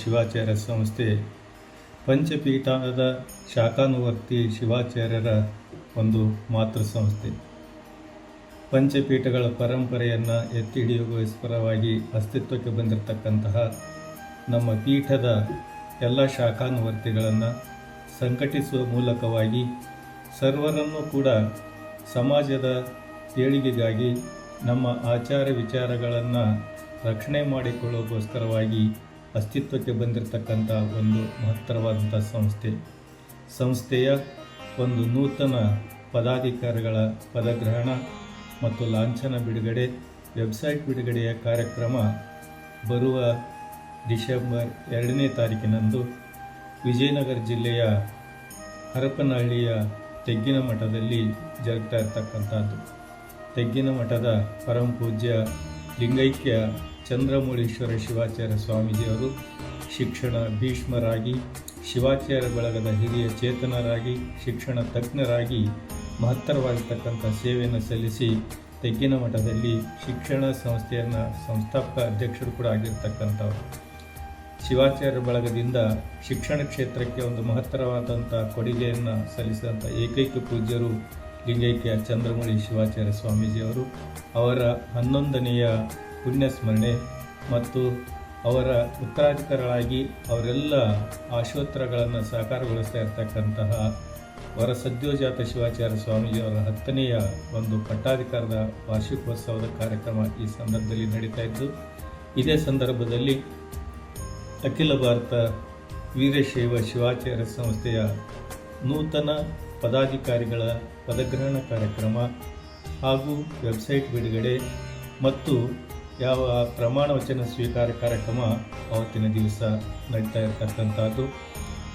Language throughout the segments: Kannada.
ಶಿವಾಚಾರ್ಯ ಸಂಸ್ಥೆ ಪಂಚಪೀಠದ ಶಾಖಾನುವರ್ತಿ ಶಿವಾಚಾರ್ಯರ ಒಂದು ಮಾತೃ ಸಂಸ್ಥೆ. ಪಂಚಪೀಠಗಳ ಪರಂಪರೆಯನ್ನು ಎತ್ತಿ ಹಿಡಿಯುವುದಕ್ಕೋಸ್ಕರವಾಗಿ ಅಸ್ತಿತ್ವಕ್ಕೆ ಬಂದಿರತಕ್ಕಂತಹ ನಮ್ಮ ಪೀಠದ ಎಲ್ಲ ಶಾಖಾನುವರ್ತಿಗಳನ್ನು ಸಂಘಟಿಸುವ ಮೂಲಕವಾಗಿ ಸರ್ವರನ್ನು ಕೂಡ ಸಮಾಜದ ಏಳಿಗೆಗಾಗಿ ನಮ್ಮ ಆಚಾರ ವಿಚಾರಗಳನ್ನು ರಕ್ಷಣೆ ಮಾಡಿಕೊಳ್ಳೋಕ್ಕೋಸ್ಕರವಾಗಿ ಅಸ್ತಿತ್ವಕ್ಕೆ ಬಂದಿರತಕ್ಕಂಥ ಒಂದು ಮಹತ್ತರವಾದಂಥ ಸಂಸ್ಥೆಯ ಒಂದು ನೂತನ ಪದಾಧಿಕಾರಿಗಳ ಪದಗ್ರಹಣ ಮತ್ತು ಲಾಂಛನ ಬಿಡುಗಡೆ, ವೆಬ್ಸೈಟ್ ಬಿಡುಗಡೆಯ ಕಾರ್ಯಕ್ರಮ ಬರುವ ಡಿಸೆಂಬರ್ 2ನೇ ತಾರೀಕಿನಂದು ವಿಜಯನಗರ ಜಿಲ್ಲೆಯ ಹರಪನಹಳ್ಳಿಯ ತೆಗ್ಗಿನಮಠದಲ್ಲಿ ಜರುಗ್ತಾ ಇರತಕ್ಕಂಥದ್ದು. ತೆಗ್ಗಿನಮಠದ ಪರಮ ಪೂಜ್ಯ ಲಿಂಗೈಕ್ಯ ಚಂದ್ರಮೌಳೀಶ್ವರ ಶಿವಾಚಾರ್ಯ ಸ್ವಾಮೀಜಿಯವರು ಶಿಕ್ಷಣ ಭೀಷ್ಮರಾಗಿ, ಶಿವಾಚಾರ್ಯ ಬಳಗದ ಹಿರಿಯ ಚೇತನರಾಗಿ, ಶಿಕ್ಷಣ ತಜ್ಞರಾಗಿ ಮಹತ್ತರವಾಗಿರ್ತಕ್ಕಂಥ ಸೇವೆಯನ್ನು ಸಲ್ಲಿಸಿ ತೆಗ್ಗಿನಮಠದಲ್ಲಿ ಶಿಕ್ಷಣ ಸಂಸ್ಥೆಯನ್ನು ಸಂಸ್ಥಾಪಕ ಅಧ್ಯಕ್ಷರು ಕೂಡ ಆಗಿರ್ತಕ್ಕಂಥವ್ರು. ಶಿವಾಚಾರ್ಯ ಬಳಗದಿಂದ ಶಿಕ್ಷಣ ಕ್ಷೇತ್ರಕ್ಕೆ ಒಂದು ಮಹತ್ತರವಾದಂಥ ಕೊಡುಗೆಯನ್ನು ಸಲ್ಲಿಸಿದಂಥ ಏಕೈಕ ಪೂಜ್ಯರು ಲಿಂಗೈಕ್ಯ ಚಂದ್ರಮೌಳಿ ಶಿವಾಚಾರ್ಯ ಸ್ವಾಮೀಜಿಯವರು. ಅವರ 11ನೆಯ ಪುಣ್ಯಸ್ಮರಣೆ ಮತ್ತು ಅವರ ಉತ್ತರಾಧಿಕಾರಿಗಳಾಗಿ ಅವರೆಲ್ಲ ಆಶೋತ್ತರಗಳನ್ನು ಸಾಕಾರಗೊಳಿಸ್ತಾ ಇರತಕ್ಕಂತಹ ವರಸದ್ಯೋಜಾತ ಶಿವಾಚಾರ್ಯ ಸ್ವಾಮೀಜಿಯವರ 10ನೆಯ ಒಂದು ಪಟ್ಟಾಧಿಕಾರದ ವಾರ್ಷಿಕೋತ್ಸವದ ಕಾರ್ಯಕ್ರಮ ಈ ಸಂದರ್ಭದಲ್ಲಿ ನಡೀತಾ ಇದ್ದು, ಇದೇ ಸಂದರ್ಭದಲ್ಲಿ ಅಖಿಲ ಭಾರತ ವೀರಶೈವ ಶಿವಾಚಾರ್ಯ ಸಂಸ್ಥೆಯ ನೂತನ ಪದಾಧಿಕಾರಿಗಳ ಪದಗ್ರಹಣ ಕಾರ್ಯಕ್ರಮ ಹಾಗೂ ವೆಬ್ಸೈಟ್ ಬಿಡುಗಡೆ ಮತ್ತು ಯಾವ ಪ್ರಮಾಣ ವಚನ ಸ್ವೀಕಾರ ಕಾರ್ಯಕ್ರಮ ಅವತ್ತಿನ ದಿವಸ ನಡೀತಾ ಇರತಕ್ಕಂಥದ್ದು.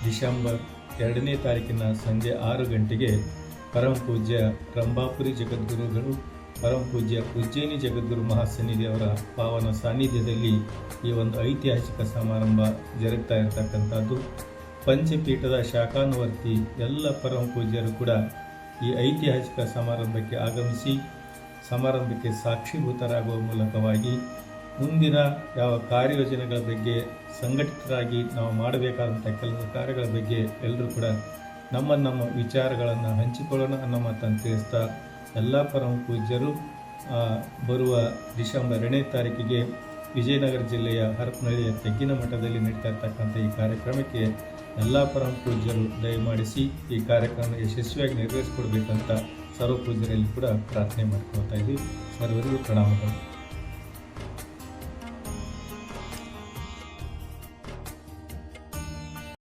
ಡಿಸೆಂಬರ್ 2ನೇ ತಾರೀಕಿನ ಸಂಜೆ 6 ಗಂಟೆಗೆ ಪರಮ ಪೂಜ್ಯ ರಂಭಾಪುರಿ ಜಗದ್ಗುರುಗಳು, ಪರಮ ಪೂಜ್ಯ ಉಜ್ಜಯಿನಿ ಜಗದ್ಗುರು ಮಹಾಸನ್ನಿಧಿಯವರ ಪಾವನ ಸಾನ್ನಿಧ್ಯದಲ್ಲಿ ಈ ಒಂದು ಐತಿಹಾಸಿಕ ಸಮಾರಂಭ ಜರುಗ್ತಾ ಇರತಕ್ಕಂಥದ್ದು. ಪಂಚಪೀಠದ ಶಾಖಾನುವರ್ತಿ ಎಲ್ಲ ಪರಮ ಪೂಜ್ಯರು ಕೂಡ ಈ ಐತಿಹಾಸಿಕ ಸಮಾರಂಭಕ್ಕೆ ಆಗಮಿಸಿ ಸಮಾರಂಭಕ್ಕೆ ಸಾಕ್ಷೀಭೂತರಾಗುವ ಮೂಲಕವಾಗಿ ಮುಂದಿನ ಯಾವ ಕಾರ್ಯಯೋಜನೆಗಳ ಬಗ್ಗೆ ಸಂಘಟಿತರಾಗಿ ನಾವು ಮಾಡಬೇಕಾದಂಥ ಕೆಲವು ಕಾರ್ಯಗಳ ಬಗ್ಗೆ ಎಲ್ಲರೂ ಕೂಡ ನಮ್ಮ ವಿಚಾರಗಳನ್ನು ಹಂಚಿಕೊಳ್ಳೋಣ ಅನ್ನೋ ಮಾತನ್ನು ತಿಳಿಸ್ತಾ ಎಲ್ಲ ಪರಮ ಪೂಜ್ಯರು ಬರುವ ಡಿಸೆಂಬರ್ 2ನೇ ತಾರೀಕಿಗೆ ವಿಜಯನಗರ ಜಿಲ್ಲೆಯ ಹರಪನಹಳ್ಳಿಯ ತೆಗ್ಗಿನಮಠದಲ್ಲಿ ನಡೀತಾ ಇರ್ತಕ್ಕಂಥ ಈ ಕಾರ್ಯಕ್ರಮಕ್ಕೆ ಎಲ್ಲ ಪರಮ ಪೂಜ್ಯರು ದಯಮಾಡಿಸಿ ಈ ಕಾರ್ಯಕ್ರಮ ಯಶಸ್ವಿಯಾಗಿ ನೆರವೇರಿಸಿಕೊಡ್ಬೇಕಂತ ಸರ್ವ ಪೂಜ್ಯರಲ್ಲಿ ಕೂಡ ಪ್ರಾರ್ಥನೆ ಮಾಡ್ಕೊಳ್ತಾ ಇದ್ದೀವಿ. ಸರ್ವರಿಗೂ ಪ್ರಣಾಮಗಳು.